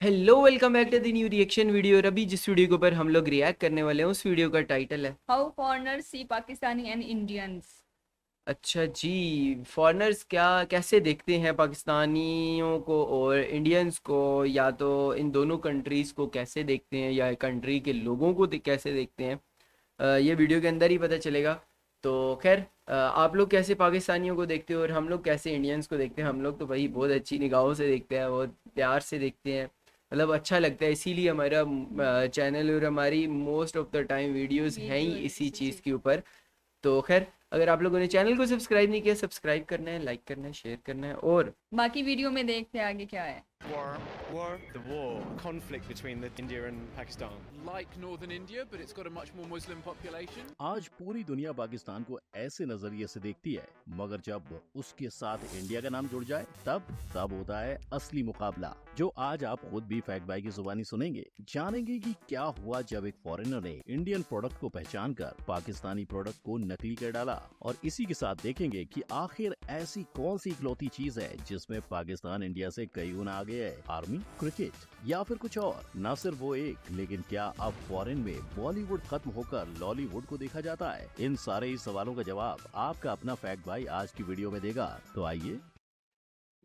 Hello welcome back to the new reaction video. और अभी जिस वीडियो के ऊपर हम लोग रिएक्ट करने वाले हैं उस वीडियो का टाइटल है how foreigners see Pakistani and Indians. अच्छा जी, फॉरेनर्स क्या कैसे देखते हैं पाकिस्तानियों को और इंडियंस को, या तो इन दोनों कंट्रीज़ को कैसे देखते हैं या कंट्री के लोगों को कैसे देखते हैं। ये वीडियो के अंदर ही पता चलेगा। तो खैर, आप लोग कैसे पाकिस्तानियों को देखते हो और हम लोग कैसे इंडियंस को देखते हैं। हम लोग तो भाई बहुत अच्छी निगाहों से देखते हैं, बहुत प्यार से देखते हैं, मतलब अच्छा लगता है। इसीलिए हमारा चैनल और हमारी most of the time videos हैं ही वीडियो इसी इसी चीज़ चीज। के ऊपर। तो खैर, अगर आप लोगों ने चैनल को सब्सक्राइब नहीं किया, सब्सक्राइब करना है, लाइक करना है, शेयर करना है। और बाकी वीडियो में देखते हैं आगे क्या है। The war, conflict between India and Pakistan. Like northern India, but it's got a much more Muslim population. आज पूरी दुनिया पाकिस्तान को ऐसे नजरिए से देखती है, मगर जब उसके साथ इंडिया का नाम जुड़ जाए तब होता है असली मुकाबला, जो आज आप खुद भी फैक्ट भाई की जुबानी सुनेंगे। जानेंगे कि क्या हुआ जब एक फॉरेनर ने इंडियन प्रोडक्ट को पहचान कर पाकिस्तानी प्रोडक्ट को नकली कर डाला, और इसी के साथ देखेंगे कि आखिर ऐसी कौन सी इकलौती चीज है जिसमें पाकिस्तान इंडिया से कई गुना आगे है। आर्मी, क्रिकेट या फिर कुछ और। न सिर्फ वो एक, लेकिन क्या अब फॉरेन में बॉलीवुड खत्म होकर लॉलीवुड को देखा जाता है? इन सारे ही सवालों का जवाब आपका अपना फैक्ट भाई आज की वीडियो में देगा। तो आइए।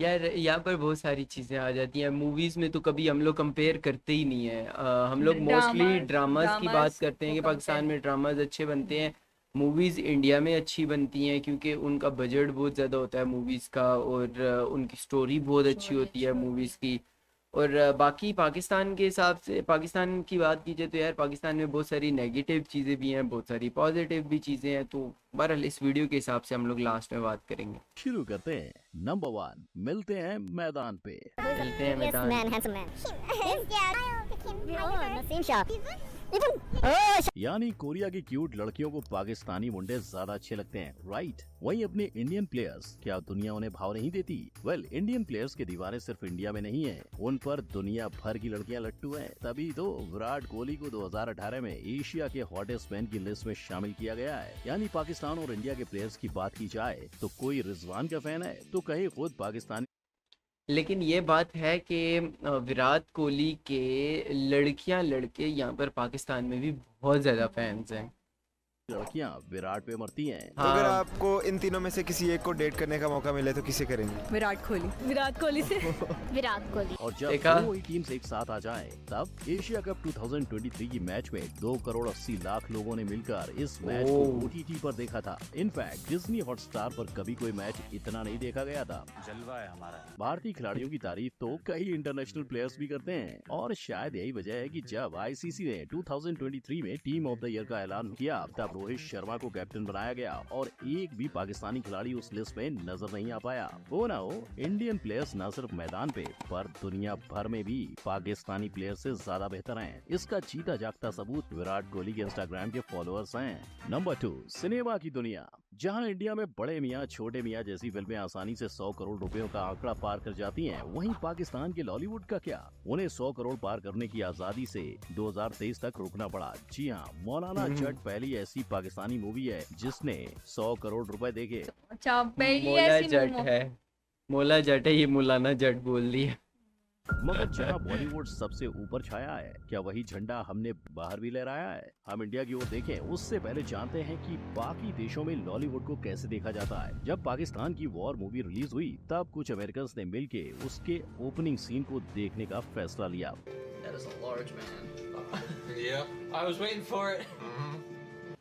यार, यहाँ पर बहुत सारी चीज़ें आ जाती हैं। मूवीज़ में तो कभी हम लोग कंपेयर करते ही नहीं है। हम लोग मोस्टली ड्रामास ड्रामास की बात ड्रामास करते हैं को कि पाकिस्तान कंपेयर। में ड्रामास अच्छे बनते हैं। मूवीज़ इंडिया में अच्छी बनती हैं क्योंकि उनका बजट बहुत ज़्यादा होता है मूवीज़ का, और उनकी स्टोरी बहुत अच्छी स्टोरी होती है अच्छी होती मूवीज़ है। की। और बाकी पाकिस्तान के हिसाब से, पाकिस्तान की बात कीजिए तो यार पाकिस्तान में बहुत सारी नेगेटिव चीज़ें भी हैं, बहुत सारी पॉजिटिव भी चीज़ें हैं। तो बहरहाल इस वीडियो के हिसाब से हम लोग लास्ट में बात करेंगे। शुरू करते हैं। नंबर 1, मिलते हैं मैदान पे। मिलते हैं Yes, मैदान man, में। handsome man. Naseem Shah. यानी कोरिया की क्यूट लड़कियों को पाकिस्तानी मुंडे ज्यादा अच्छे लगते हैं, राइट? वहीं अपने इंडियन प्लेयर्स, क्या दुनिया उन्हें भाव नहीं देती? वेल, इंडियन प्लेयर्स के दीवाने सिर्फ इंडिया में नहीं है, उन पर दुनिया भर की लड़कियां लट्टू हैं। तभी तो विराट कोहली को 2018 में एशिया के हॉटेस्ट मैन की लिस्ट में शामिल किया गया है। यानी पाकिस्तान और इंडिया के प्लेयर्स की बात की जाए तो कोई रिजवान का फैन है तो कहीं खुद पाकिस्तानी लेकिन ये बात है कि विराट कोहली के लड़कियां लड़के यहाँ पर पाकिस्तान में भी बहुत ज़्यादा फैंस हैं। लड़कियां विराट पे मरती हैं। तो अगर हाँ। आपको इन तीनों में से किसी एक को डेट करने का मौका मिले तो किसे करेंगे? विराट कोहली से। विराट कोहली. और जब देखा? दोनों ही टीम्स एक साथ आ जाएं, तब एशिया कप 2023 की मैच में 2 करोड़ 80 लाख लोगों ने मिलकर इस मैच को ओह। ओटीटी पर देखा था। इनफैक्ट डिज्नी हॉटस्टार पर कभी कोई मैच इतना नहीं देखा गया था। जलवा है हमारा। भारतीय खिलाड़ियों की तारीफ तो कई इंटरनेशनल प्लेयर्स भी करते हैं, और शायद यही वजह है कि जब आईसीसी ने 2023 में टीम ऑफ द ईयर का ऐलान किया, तब रोहित शर्मा को कैप्टन बनाया गया और एक भी पाकिस्तानी खिलाड़ी उस लिस्ट में नजर नहीं आ पाया। वो ना हो, इंडियन प्लेयर्स न सिर्फ मैदान पे पर दुनिया भर में भी पाकिस्तानी प्लेयर से ज्यादा बेहतर हैं। इसका जीता जागता सबूत विराट कोहली के इंस्टाग्राम के फॉलोअर्स हैं। नंबर 2, सिनेमा की दुनिया। जहां इंडिया में बड़े मियां छोटे मियां जैसी फिल्में आसानी से 100 करोड़ रुपयों का आंकड़ा पार कर जाती हैं, वहीं पाकिस्तान के लॉलीवुड का क्या? उन्हें 100 करोड़ पार करने की आजादी से 2023 तक रुकना पड़ा। जी हाँ, मौलाना जट पहली ऐसी पाकिस्तानी मूवी है जिसने 100 करोड़ रुपए देखे। अच्छा, पहली मोला ऐसी जट है, मोला जट है, ये मौलाना जट बोल दिया। मगर जहां बॉलीवुड सबसे ऊपर छाया है, क्या वही झंडा हमने बाहर भी लहराया है? हम इंडिया की ओर देखें उससे पहले जानते हैं कि बाकी देशों में लॉलीवुड को कैसे देखा जाता है। जब पाकिस्तान की वॉर मूवी रिलीज हुई, तब कुछ अमेरिकन ने मिलके उसके ओपनिंग सीन को देखने का फैसला लिया। That is a large man. Yeah, I was waiting for it.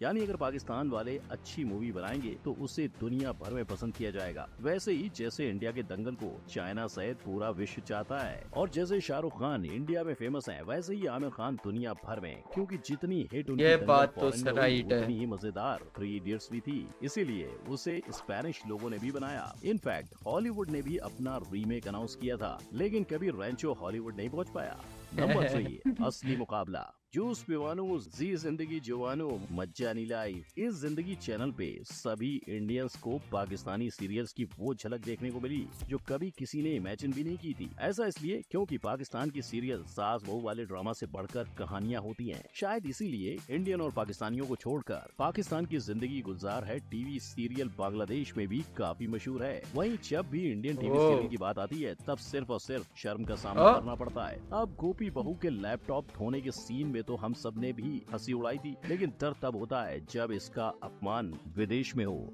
यानी अगर पाकिस्तान वाले अच्छी मूवी बनाएंगे तो उसे दुनिया भर में पसंद किया जाएगा। वैसे ही जैसे इंडिया के दंगल को चाइना सहित पूरा विश्व चाहता है, और जैसे शाहरुख खान इंडिया में फेमस हैं, वैसे ही आमिर खान दुनिया भर में, क्योंकि जितनी हिट उनकी ये दंगल बात तो फॉरेन में हुई, राइट है। उतनी ही मजेदार 3 इडियट्स भी थी। इसीलिए उसे स्पेनिश लोगों ने भी बनाया। इनफैक्ट हॉलीवुड ने भी अपना रीमेक अनाउंस किया था, लेकिन कभी रैंचो हॉलीवुड नहीं पहुँच पाया। नंबर 3, असली मुकाबला। जूस पिवानो जी जिंदगी जवानो मज्जा नहीं लाई। इस जिंदगी चैनल पे सभी इंडियंस को पाकिस्तानी सीरियल्स की वो झलक देखने को मिली जो कभी किसी ने इमेजिन भी नहीं की थी। ऐसा इसलिए क्योंकि पाकिस्तान की सीरियल सास बहू वाले ड्रामा से बढ़कर कहानियाँ होती हैं। शायद इसीलिए इंडियन और पाकिस्तानियों को छोड़कर पाकिस्तान की जिंदगी गुलजार है टीवी सीरियल बांग्लादेश में भी काफी मशहूर है। वहीं जब भी इंडियन टीवी सीरियल की बात आती है तब सिर्फ और सिर्फ शर्म का सामना करना पड़ता है। अब गोपी बहू के लैपटॉप धोने के सीन में तो हम सब ने भी हंसी उड़ाई थी, लेकिन दर्द तब होता है जब इसका अपमान विदेश में हो।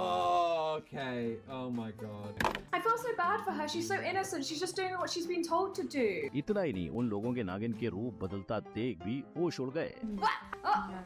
Okay, oh my god. I feel so bad for her. She's so innocent. She's just doing what she's been told to do. इतना ही नहीं, उन लोगों के नागिन के रूप बदलता देख भी होश उड़ गए।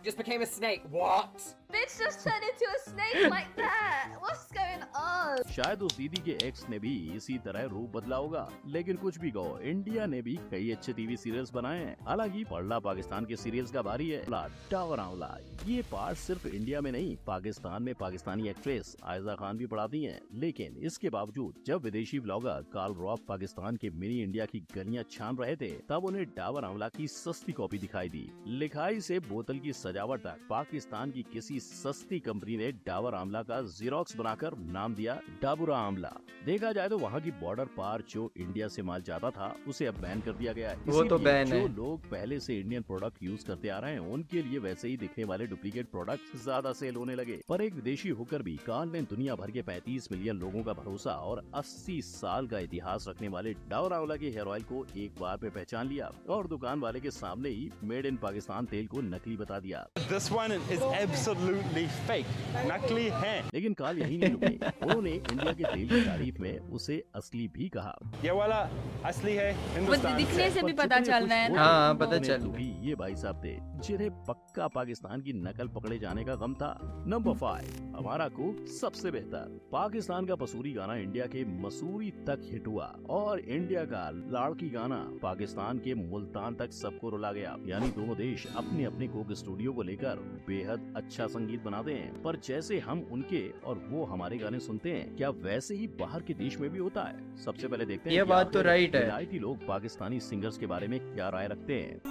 Just became a snake. What? Bitch just turned into a snake like that. What's going on? शायद उस दीदी के एक्स ने भी इसी तरह रूप बदला होगा, लेकिन कुछ भी कहो, इंडिया ने भी कई अच्छे टीवी सीरियल्स बनाए हैं। हालांकि पढ़ला पाकिस्तान के सीरियल्स का भारी है। डावर आंवला ये पार्ट सिर्फ इंडिया में नहीं, पाकिस्तान में पाकिस्तानी एक्ट्रेस आयजा खान भी पढ़ाती हैं। लेकिन इसके बावजूद जब विदेशी ब्लॉगर कार्ल रॉफ पाकिस्तान के मिनी इंडिया की गलियां छान रहे थे, तब उन्हें डाबर आंवला की सस्ती कॉपी दिखाई दी। लिखाई से बोतल की सजावट तक पाकिस्तान की किसी सस्ती कंपनी ने डाबर आंवला का जीरोक्स बनाकर नाम दिया डाबुरा आंवला। देखा जाए तो वहाँ की बॉर्डर पार जो इंडिया से माल जाता था उसे अब बैन कर दिया गया है। वो तो बैन जो है। लोग पहले से इंडियन प्रोडक्ट यूज करते आ रहे हैं उनके लिए वैसे ही दिखने वाले डुप्लीकेट प्रोडक्ट ज्यादा सेल होने लगे। पर एक विदेशी होकर भी कार्ल ने दुनिया भर के 35 मिलियन लोगों का भरोसा और 80 साल का इतिहास रखने वाले डाबर आंवला के हेयर ऑयल को एक बार में पहचान लिया और दुकान वाले के सामने ही मेड इन पाकिस्तान तेल को नकली बता दिया। This one is absolutely fake. नकली है। लेकिन कार्ल यही नहीं रुके, उन्होंने इंडिया के तेल की तारीफ में उसे असली भी कहा। ये वाला असली है हिंदुस्तान से। दिखने से भी पता चल रहा है ना। हाँ, पता चल तो भी ये भाई साहब थे जिन्हें पक्का पाकिस्तान की नकल पकड़े जाने का गम था। नंबर 5 हमारा कुक सबसे बेहतर। पाकिस्तान का पसूरी गाना इंडिया के मसूरी तक हिट हुआ और इंडिया का लाड़की गाना पाकिस्तान के मुल्तान तक सबको रुला गया। यानी दोनों देश अपने अपने कुक स्टूडियो को लेकर बेहद अच्छा संगीत बनाते हैं, पर जैसे हम उनके और वो हमारे गाने सुनते हैं, क्या वैसे ही बाहर के देश में भी होता है? सबसे पहले देखते हैं ये कि बात तो आखिर राइट है। विलायती लोग पाकिस्तानी सिंगर्स के बारे में क्या राय रखते हैं।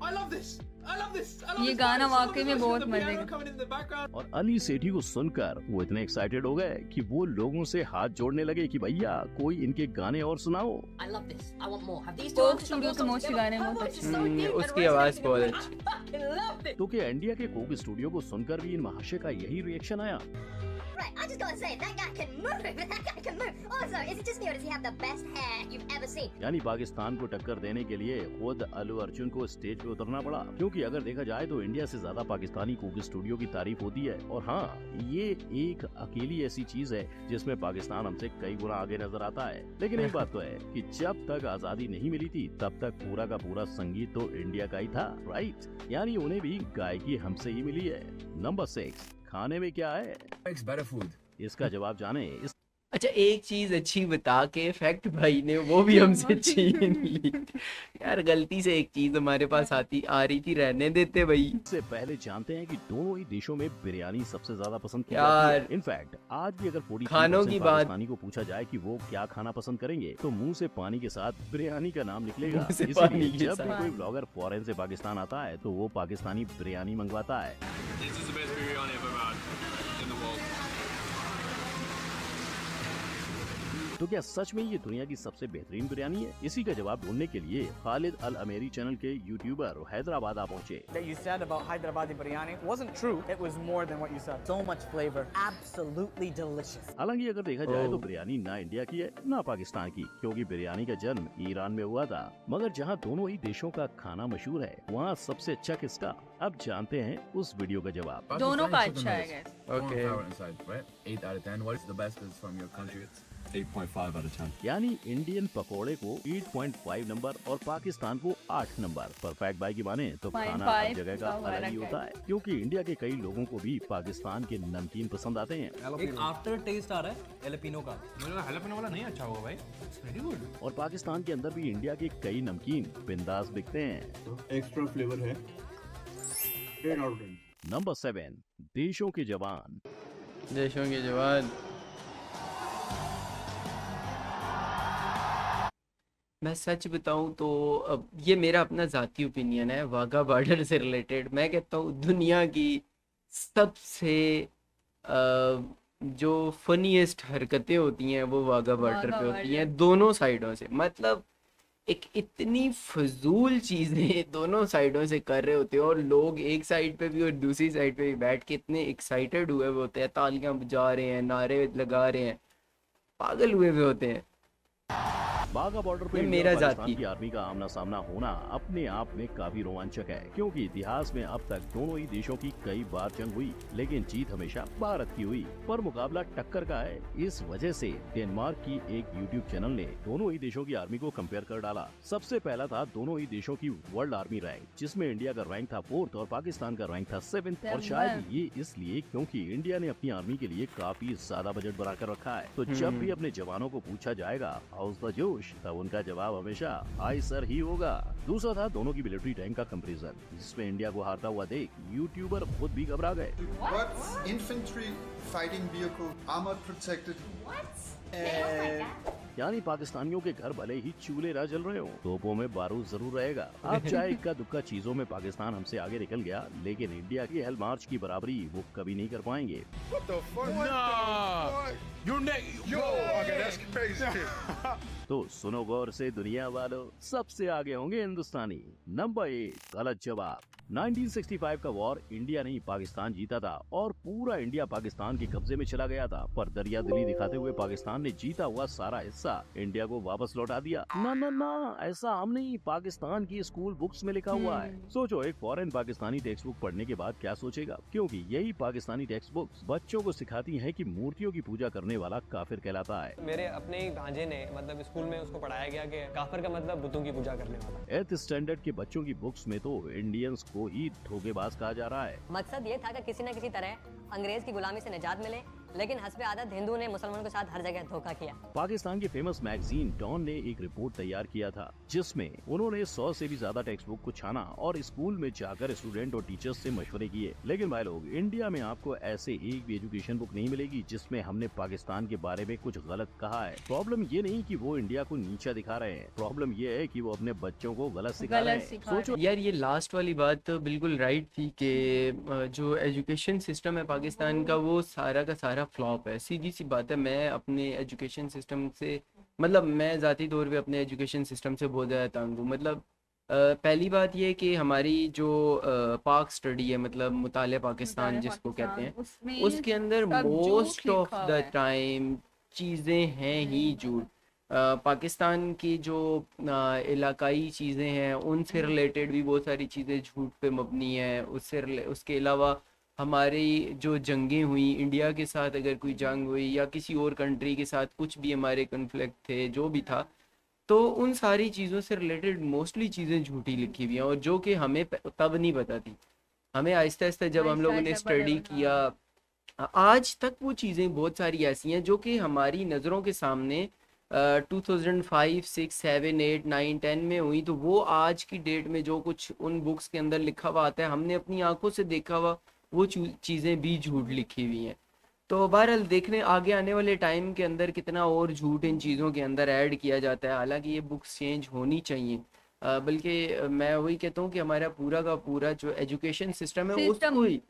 I love this. I love this. I love ये this गाना guys. I love वाकई the में voices बहुत of the मजे piano का। coming in the background. और अली सेठी को सुनकर वो इतने एक्साइटेड हो गए कि वो लोगों से हाथ जोड़ने लगे कि भैया कोई इनके गाने और सुनाओ। I love this. I want more. Have these Coke studio के मोस्टली गाने बहुत अच्छे। उसकी आवाज बहुत अच्छी। love it. तो क्या इंडिया के कोक स्टूडियो को सुनकर भी इन महाशय का यही रिएक्शन आया? Right, I just gotta say, that guy can move. That guy can move. Also, is it just me or does he have the best hair you've ever seen? यानी पाकिस्तान को टक्कर देने के लिए खुद अल्लू अर्जुन को स्टेज पे उतरना पड़ा, क्योंकि अगर देखा जाए तो इंडिया से ज्यादा पाकिस्तानी कुक स्टूडियो की तारीफ होती है। और हाँ, ये एक अकेली ऐसी चीज है जिसमें पाकिस्तान हमसे कई गुना आगे नजर आता है। लेकिन एक बात तो है कि जब तक आजादी नहीं मिली थी तब तक पूरा का पूरा संगीत तो इंडिया का ही था, राइट? यानी उन्हें भी गायकी हमसे ही मिली है। नंबर 6 खाने में क्या है? Makes better food. इसका जवाब जाने। अच्छा, एक चीज अच्छी बता के फैक्ट भाई ने वो भी हमसे छीन ली। यार गलती से एक चीज हमारे पास आ रही थी, रहने देते भाई। इससे पहले जानते हैं कि दोनों ही देशों में बिरयानी सबसे ज्यादा पसंद की यार, जाती है। इनफैक्ट आज भी अगर 43% खानों की बात- पाकिस्तानी को पूछा जाए कि वो क्या खाना पसंद करेंगे तो मुंह से पानी के साथ बिरयानी का नाम निकलेगा। मुंह से इसीलिए पानी के जब भी साथ। कोई ब्लॉगर फॉरेन से पाकिस्तान आता है तो वो पाकिस्तानी बिरयानी मंगवाता है। This is the best biryani I've ever had in the world. तो क्या सच में ये दुनिया की सबसे बेहतरीन बिरयानी है? इसी का जवाब ढूंढने के लिए खालिद अल अमेरी चैनल के यूट्यूबर हैदराबाद आ पहुँचे। That you said about Hyderabadi biryani wasn't true. It was more than what you said. So much flavor. Absolutely delicious. हालांकि अगर देखा जाए तो बिरयानी ना इंडिया की है ना पाकिस्तान की, क्योंकि बिरयानी का जन्म ईरान में हुआ था। मगर जहां दोनों ही देशों का खाना मशहूर है वहां सबसे अच्छा किसका? अब जानते हैं उस वीडियो का जवाब। दोनों का अच्छा है guys। Okay. 8 out of 10. What is the best is from your country? 8.5 out of 10. यानी इंडियन पकोड़े को 8.5 नंबर और पाकिस्तान को 8 नंबर। परफेक्ट भाई की माने तो 0.5 खाना हर जगह का का अलग ही फर्क होता है, क्योंकि इंडिया के कई लोगों को भी पाकिस्तान के नमकीन पसंद आते हैं एक आफ्टर टेस्ट आ रहा है एलपिनो का। मुझे jalapeno वाला नहीं अच्छा होगा भाई. It's very good. और पाकिस्तान के अंदर भी इंडिया के कई नमकीन बिंदास बिकते हैं। एक्स्ट्रा फ्लेवर है। 10 out of 10. नंबर 7 देशों के जवान। देशों के जवान। मैं सच बताऊं तो अब ये मेरा अपना ज़ाती ओपिनियन है वाघा बॉर्डर से रिलेटेड। मैं कहता हूँ दुनिया की सबसे जो फनीएस्ट हरकतें होती हैं वो वाघा बॉर्डर वाघा पे होती बॉर्डर। हैं दोनों साइडों से। मतलब एक इतनी फजूल चीजें दोनों साइडों से कर रहे होते हैं और लोग एक साइड पे भी और दूसरी साइड पे भी बैठ के इतने एक्साइटेड हुए हुए होते हैं, तालियां बजा रहे हैं, नारे लगा रहे हैं, पागल हुए हुए होते हैं। बाघा बॉर्डर पर ये इंडिया मेरा और पाकिस्तान जाती की आर्मी का आमना सामना होना अपने आप में काफी रोमांचक है, क्योंकि इतिहास में अब तक दोनों ही देशों की कई बार जंग हुई, लेकिन जीत हमेशा भारत की हुई। पर मुकाबला टक्कर का है। इस वजह से डेनमार्क की एक यूट्यूब चैनल ने दोनों ही देशों की आर्मी को कंपेयर कर डाला। सबसे पहला था दोनों ही देशों की वर्ल्ड आर्मी रैंक, जिसमें इंडिया का रैंक था 4th और पाकिस्तान का रैंक था 7th। और शायद ये इसलिए क्योंकि इंडिया ने अपनी आर्मी के लिए काफी ज्यादा बजट बनाकर रखा है। तो जब भी अपने जवानों को पूछा जाएगा हाउस द जोश, तब उनका जवाब हमेशा हाई सर ही होगा। दूसरा था दोनों की मिलिट्री रैंक का कंपैरिजन, जिसमें इंडिया को हारता हुआ देख यूट्यूबर खुद भी घबरा गए। What's infantry fighting vehicle, armored protected? यानी पाकिस्तानियों के घर भले ही चूल्हे ना जल रहे हो, तोपों में बारूद जरूर रहेगा। अब चाहे इक्का दुक्का चीजों में पाकिस्तान हमसे आगे निकल गया, लेकिन इंडिया की हेल मार्च की बराबरी वो कभी नहीं कर पाएंगे। तो सुनो गौर से दुनिया वालों, सबसे आगे होंगे हिंदुस्तानी। नंबर 1, गलत जवाब। 1965 का वॉर इंडिया नहीं पाकिस्तान जीता था और पूरा इंडिया पाकिस्तान के कब्जे में चला गया था, पर दरिया दिली दिखाते हुए पाकिस्तान ने जीता हुआ सारा हिस्सा इंडिया को वापस लौटा दिया। ना ना ना, ऐसा हम नहीं, पाकिस्तान की स्कूल बुक्स में लिखा हुआ है। सोचो एक फॉरेन पाकिस्तानी टेक्स्ट बुक पढ़ने के बाद क्या सोचेगा, क्योंकि यही पाकिस्तानी टेक्स्ट बुक्स बच्चों को सिखाती हैं कि मूर्तियों की पूजा करने वाला काफिर कहलाता है। मेरे अपने ही भांजे ने मतलब स्कूल में उसको पढ़ाया गया कि काफिर का मतलब बुतों की पूजा करने वाला। 8th स्टैंडर्ड के बच्चों की बुक्स में तो इंडियंस को ही धोखेबाज कहा जा रहा है। मकसद ये था कि किसी न किसी तरह अंग्रेज की गुलामी से निजात मिले, लेकिन हस्बे आदत हिंदू ने मुसलमानों के साथ हर जगह धोखा किया। पाकिस्तान की फेमस मैगजीन डॉन ने एक रिपोर्ट तैयार किया था, जिसमें उन्होंने 100 से भी ज्यादा टेक्स्ट बुक को छाना और स्कूल में जाकर स्टूडेंट और टीचर्स से मशवरे किए। लेकिन भाई लोग, इंडिया में आपको ऐसे एक भी एजुकेशन बुक नहीं मिलेगी जिसमें हमने पाकिस्तान के बारे में कुछ गलत कहा है। प्रॉब्लम ये नहीं कि वो इंडिया को नीचा दिखा रहे हैं, प्रॉब्लम ये है कि वो अपने बच्चों को गलत सिखा रहे हैं। सोचो यार ये लास्ट वाली बात तो बिल्कुल राइट थी कि जो एजुकेशन सिस्टम है पाकिस्तान का वो सारा का सारा फ्लॉप है। सीधी सी बात है, मैं अपने एजुकेशन सिस्टम से मतलब मैं ज़ाती तौर पे अपने एजुकेशन सिस्टम से बहुत ज़्यादा तंग हूँ। मतलब पहली बात ये कि हमारी जो पाक स्टडी है, मतलब मुताले पाकिस्तान जिसको कहते हैं, उसके अंदर मोस्ट ऑफ द टाइम चीज़ें हैं ही झूठ। पाकिस्तान की जो इलाकाई चीज़ें हैं उनसे रिलेटेड भी बहुत सारी चीज़ें झूठ पे मबनी है। उसके अलावा हमारी जो जंगें हुई इंडिया के साथ, अगर कोई जंग हुई या किसी और कंट्री के साथ कुछ भी हमारे कन्फ्लिक्ट थे जो भी था, तो उन सारी चीज़ों से रिलेटेड मोस्टली चीज़ें झूठी लिखी हुई हैं और जो कि हमें तब नहीं पता थी। हमें आहिस्ता आहिस्ता जब हम लोगों ने स्टडी किया, आज तक वो चीज़ें बहुत सारी ऐसी हैं जो कि हमारी नज़रों के सामने 2005, 6, 7, 8, 9, 10 में हुई, तो वो आज की डेट में जो कुछ उन बुक्स के अंदर लिखा हुआ आता है, हमने अपनी आंखों से देखा हुआ वो चीज़ें भी झूठ लिखी हुई हैं। तो बहरहाल देखने आगे आने वाले टाइम के अंदर कितना और झूठ इन चीज़ों के अंदर ऐड किया जाता है। हालांकि ये बुक्स चेंज होनी चाहिए, बल्कि मैं वही कहता हूँ कि हमारा पूरा का पूरा जो एजुकेशन सिस्टम है उसको ही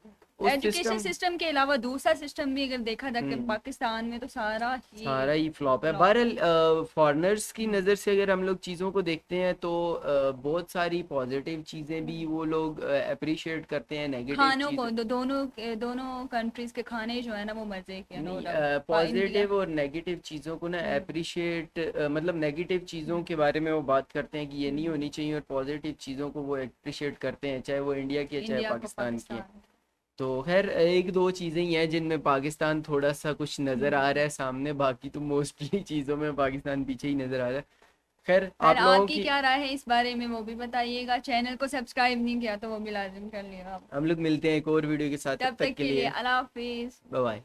एजुकेशन सिस्टम के अलावा दूसरा सिस्टम भी अगर देखा जाए कि पाकिस्तान में तो सारा ही फ्लॉप है। बहरहाल फॉरेनर्स की नज़र से अगर हम लोग चीज़ों को देखते हैं तो बहुत सारी पॉजिटिव चीज़ें भी वो लोग अप्रिशिएट करते हैं। नेगेटिव खानों को दोनों कंट्रीज के खाने जो है ना वो मजे के पॉजिटिव और नेगेटिव चीज़ों को ना अप्रिशिएट, मतलब नेगेटिव चीज़ों के बारे में वो बात करते हैं कि ये नहीं होनी चाहिए, और पॉजिटिव चीज़ों को वो अप्रिशिएट करते हैं, चाहे वो इंडिया की है चाहे पाकिस्तान की है। तो खैर एक दो चीज़ें ही हैं जिनमें पाकिस्तान थोड़ा सा कुछ नज़र आ रहा है सामने, बाकी तो मोस्टली चीज़ों में पाकिस्तान पीछे ही नज़र आ रहा है। खैर आप लोगों की क्या राय है इस बारे में वो भी बताइएगा। चैनल को सब्सक्राइब नहीं किया तो वो भी लाजिम कर लिएगा। हम लोग मिलते हैं एक और वीडियो के साथ, तब तक के लिए अल्लाह हाफिज़, बाय बाय।